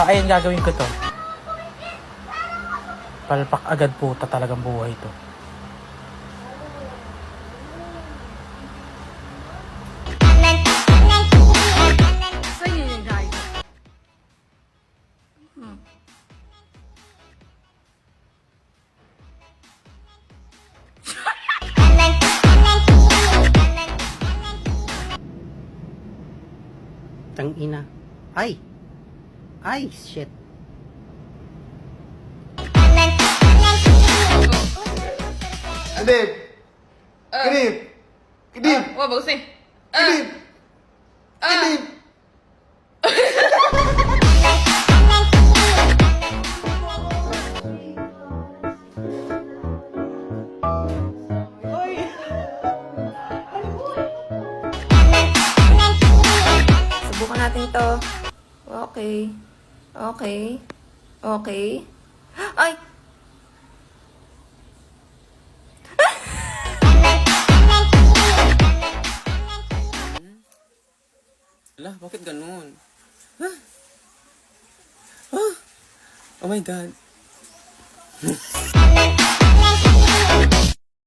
Ayun, gagawin ko to. Palpak agad puta talagang buhay to. Sa'yo yun, guys. Tang ina. Ay! Ay, shit. Kedip! Kedip! Kedip! Wah, bagus nih. Kedip! Kedip! Subukan natin to. Okay. Okay. Okay. Ay! Ala, bakit ganun? Oh my God.